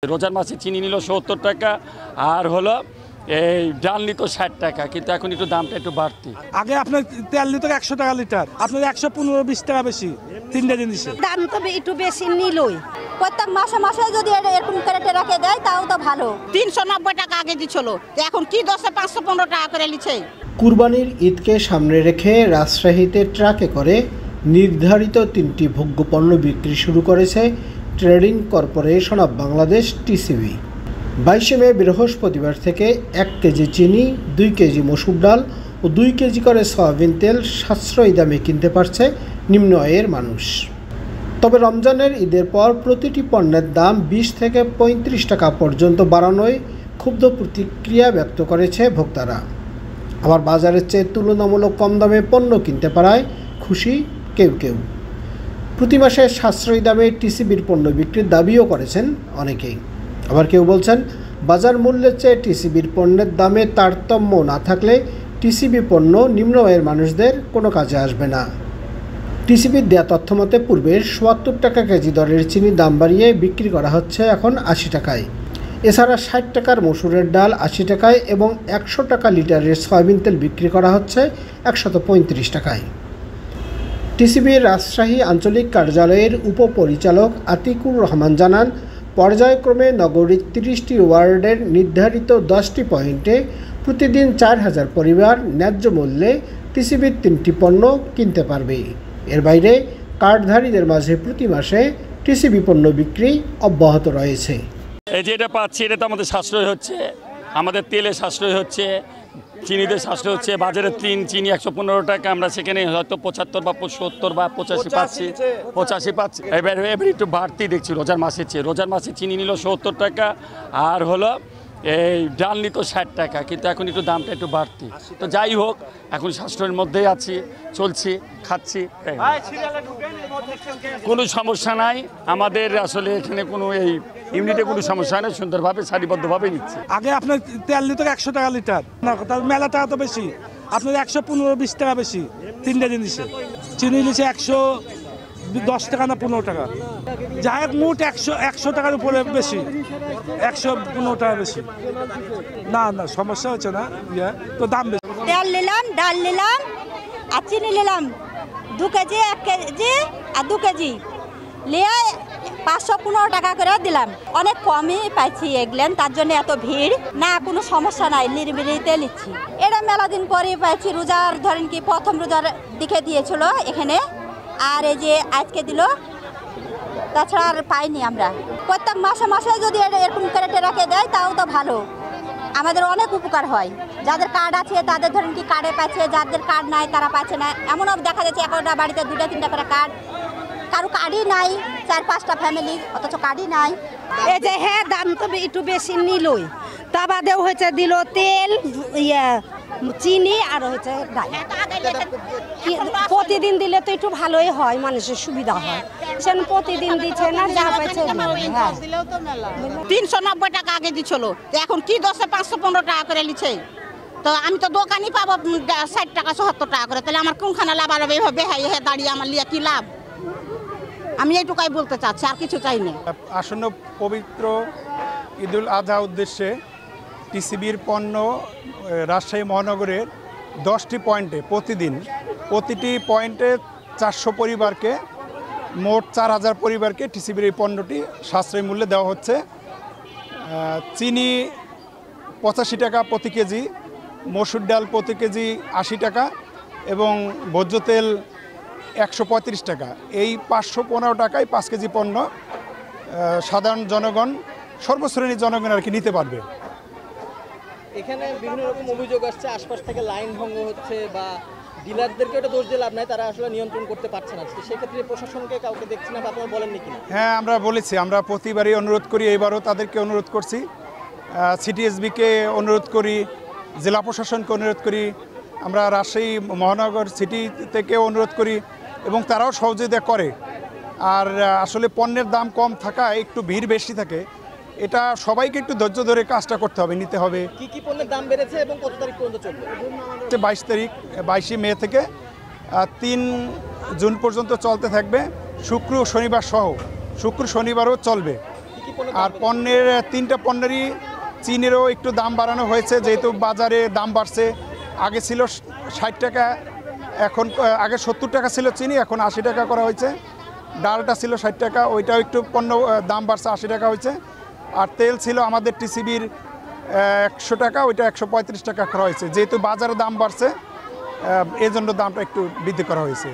রোজার মাসে চিনি নিল ৭০ টাকা আর হলো এই ডাল নিত ৬০ টাকা, কিন্তু এখন একটু দামটা একটু বাড়তি। আগে আপনার তেল নিত ১০০ টাকা লিটার, আপনার ১১৫-২০ টাকা বেশি তিনটা জিনিসের দাম তো একটু বেশি নিলই। প্রত্যেক মাসে মাসে যদি এরকম করে রেখে দেয় তাও তো ভালো। ৩৯০ টাকা আগে দিছিল, এখন কি ৫১৫ টাকা করে লিছে। কুরবানির ঈদকে সামনে রেখে রাজশাহীতে ট্রাকে করে নির্ধারিত ৩টি ভোগ্য পণ্য বিক্রি শুরু করেছে trading corporation of Bangladesh TCB. ২২ মে বৃহস্পতিবার থেকে ১ কেজি চিনি, ২ কেজি মসুর ডাল ও ২ কেজি করে সয়াবিন তেল সাশ্রয়ী দামে কিনতে পারছে নিম্ন আয়ের মানুষ। তবে রমজানের ঈদের পর প্রতিটি পণ্যের দাম ২০ থেকে ৩৫ টাকা পর্যন্ত বাড়ানোয় ক্ষুব্ধ প্রতিক্রিয়া ব্যক্ত করেছে ভোক্তারা। আবার বাজারের চেয়ে তুলনামূলক কম দামে পণ্য কিনতে পারায় খুশি কেউ কেউ। প্রতি মাসে সাশ্রয়ী দামে টিসিবির পণ্য বিক্রির দাবিও করেছেন অনেকেই। আবার কেউ বলছেন বাজার মূল্যের চেয়ে টিসিবির পণ্যের দামে তারতম্য না থাকলে টিসিবি পণ্য নিম্ন আয়ের মানুষদের কোনো কাজে আসবে না। টিসিবির দেয়া তথ্য মতে পূর্বে ৭৪ টাকা কেজি দরের চিনি দাম বাড়িয়ে বিক্রি করা হচ্ছে এখন ৮০ টাকায়। এছাড়া ৬০ টাকার মসুরের ডাল ৮০ টাকায় এবং ১০০ টাকা লিটারের সয়াবিন তেল বিক্রি করা হচ্ছে ১৩৫ টাকায়। টিসিবির রাজশাহী আঞ্চলিক কার্যালয়ের উপপরিচালক আতিকুর রহমান জানান, পর্যায়ক্রমে নগরীর ৩০টি ওয়ার্ডের নির্ধারিত ১০টি পয়েন্টে প্রতিদিন ৪,০০০ পরিবার ন্যায্য মূল্যে টিসিবির ৩টি পণ্য কিনতে পারবে। এর বাইরে কার্ডধারীদের মাঝে প্রতি মাসে টিসিবি পণ্য বিক্রি অব্যাহত রয়েছে। এই যে এটা পাচ্ছি, এটা তো আমাদের সাশ্রয় হচ্ছে, আমাদের তেলে সাশ্রয় হচ্ছে, চিনিতে সাশ্রয় হচ্ছে। বাজারে চিনি ১১৫ টাকা, আমরা সেখানে হয়তো ৭৫ বা ৭০ বা ৮৫ পাচ্ছি, ৮৫ পাচ্ছি। এবার একটু বাড়তি দেখছি রোজার মাসের চেয়ে। রোজার মাসে চিনি নিল ৭০ টাকা আর হলো এই ডাল নিত ৬০ টাকা, কিন্তু এখন একটু দামটা একটু বাড়তি। তো যাই হোক, এখন সাশ্রয়ের মধ্যেই আছি, চলছি, খাচ্ছি, কোনো সমস্যা নাই আমাদের। আসলে এখানে কোনো এই ইউনিটে কোনো সমস্যা নেই, সুন্দরভাবে সারিবদ্ধভাবে নিচ্ছে। আগে আপনার তেল নিত ১০০ টাকা লিটার, না তার মেলা টাকা তো বেশি, আপনার ১১৫-২০ টাকা বেশি তিনটা জিনিসের। চিনি নিচ্ছে ১১০ টাকা না ১৫ টাকা, যাই হোক মোট ১০০ টাকার উপরে বেশি, ১১৫ টাকা বেশি। না না সমস্যা হচ্ছে না, তো দাম বেশি। তেল নিলাম, ডাল নিলাম আর চিনি নিলাম ২ কেজি, ১ কেজি আর ২ কেজি নিয়ে ৫১৫ টাকা করে দিলাম। অনেক কমই পাইছি এগুলেন, তার জন্য এত ভিড় না, কোনো সমস্যা নাই, নিরিবিলিতে নিচ্ছি। এটা মেলা দিন পরে পাইছি, রোজার ধরেন কি প্রথম রোজার দিকে দিয়েছিল এখানে, আর এই যে আজকে দিল, তাছাড়া আর পাইনি আমরা। প্রত্যেক মাসে মাসে যদি এরকম করে রেখে দেয় তাও তো ভালো, আমাদের অনেক উপকার হয়। যাদের কার্ড আছে তাদের ধরেন কি কার্ডে পাচ্ছে, যাদের কার্ড নাই তারা পাচ্ছে না। এমনও দেখা যাচ্ছে একটা বাড়িতে ২টা-৩টা করে কার্ড, কারো কার্ডই নাই, ৪-৫টা ফ্যামিলি অথচ কার্ডই নাই। এই যে হ্যাঁ দাম তো একটু বেশি নিলই, তা বাদেও হয়েছে দিল তেল, চিনি আর হচ্ছে ডাল। প্রতিদিন দিলে তো একটু ভালোই হয়, মানুষের সুবিধা হয়। সেন প্রতিদিন দিচ্ছে না, যা পাইছে ৩৯০ টাকা আগে দিছিল, এখন কি ৫১৫ টাকা করে লিছে। তো আমি তো দোকানই পাবো ৬০ টাকা ৭০ টাকা করে, তাহলে আমার কোনখানে লাভালাভ এইভাবে হ্যাঁ দাঁড়িয়ে আমার লিয়া কি লাভ? আমি এইটুকাই বলতে চাচ্ছি, আর কিছু চাই না। আসন্ন পবিত্র ঈদুল আজহা উদ্দেশ্যে টিসিবির পণ্য রাজশাহী মহানগরের 10টি পয়েন্টে প্রতিটি পয়েন্টে ৪০০ পরিবারকে, মোট ৪,০০০ পরিবারকে টিসিবির এই পণ্যটি সাশ্রয়ী মূল্যে দেওয়া হচ্ছে। চিনি ৮৫ টাকা প্রতি কেজি, মসুর ডাল প্রতি কেজি ৮০ টাকা এবং ভোজ্য তেল ১৩৫ টাকা। এই ৫১৫ টাকায় ৫ কেজি পণ্য সাধারণ জনগণ, সর্বশ্রেণীর জনগণ আর কি নিতে পারবে। এখানে বিভিন্ন রকম অভিযোগ আসছে, আশপাশ থেকে লাইন ভঙ্গ হচ্ছে বা ডিলারদেরকে ওটা দোষ দিয়ে লাভ নাই, তারা আসলে নিয়ন্ত্রণ করতে পারছে না। সেক্ষেত্রে প্রশাসনকে কাউকে দেখছি না, বা আপনারা বলেননি কিনা? হ্যাঁ, আমরা বলেছি, আমরা প্রতিবারই অনুরোধ করি, এবারও তাদেরকে অনুরোধ করছি, সিটিএসবিকে অনুরোধ করি, জেলা প্রশাসনকে অনুরোধ করি, আমরা রাজশাহী মহানগর সিটি থেকে অনুরোধ করি এবং তারাও সহযোগিতা করে। আর আসলে পণ্যের দাম কম থাকায় একটু ভিড় বেশি থাকে, এটা সবাইকে একটু ধৈর্য ধরে কাজটা করতে হবে, নিতে হবে। কি কি পণ্যের দাম বেড়েছে এবং কত তারিখ পর্যন্ত চলবে? 22 মে থেকে 3 জুন পর্যন্ত চলতে থাকবে, শুক্র শনিবার সহ, শুক্র শনিবারও চলবে। কি কি পণ্য আর পণ্যের 3টা পণ্যেরই চিনিরও একটু দাম বাড়ানো হয়েছে, যেহেতু বাজারে দাম বাড়ছে। আগে ছিল 60 টাকা, এখন আগে 70 টাকা ছিল চিনি, এখন 80 টাকা করা হয়েছে। ডালটা ছিল 60 টাকা, ওইটাও একটু পণ্য দাম বাড়ছে, 80 টাকা হয়েছে। আর তেল ছিল আমাদের টিসিবির 100 টাকা, ওইটা 135 টাকা করা হয়েছে। যেহেতু বাজারে দাম বাড়ছে, এই জন্য দামটা একটু বৃদ্ধি করা হয়েছে।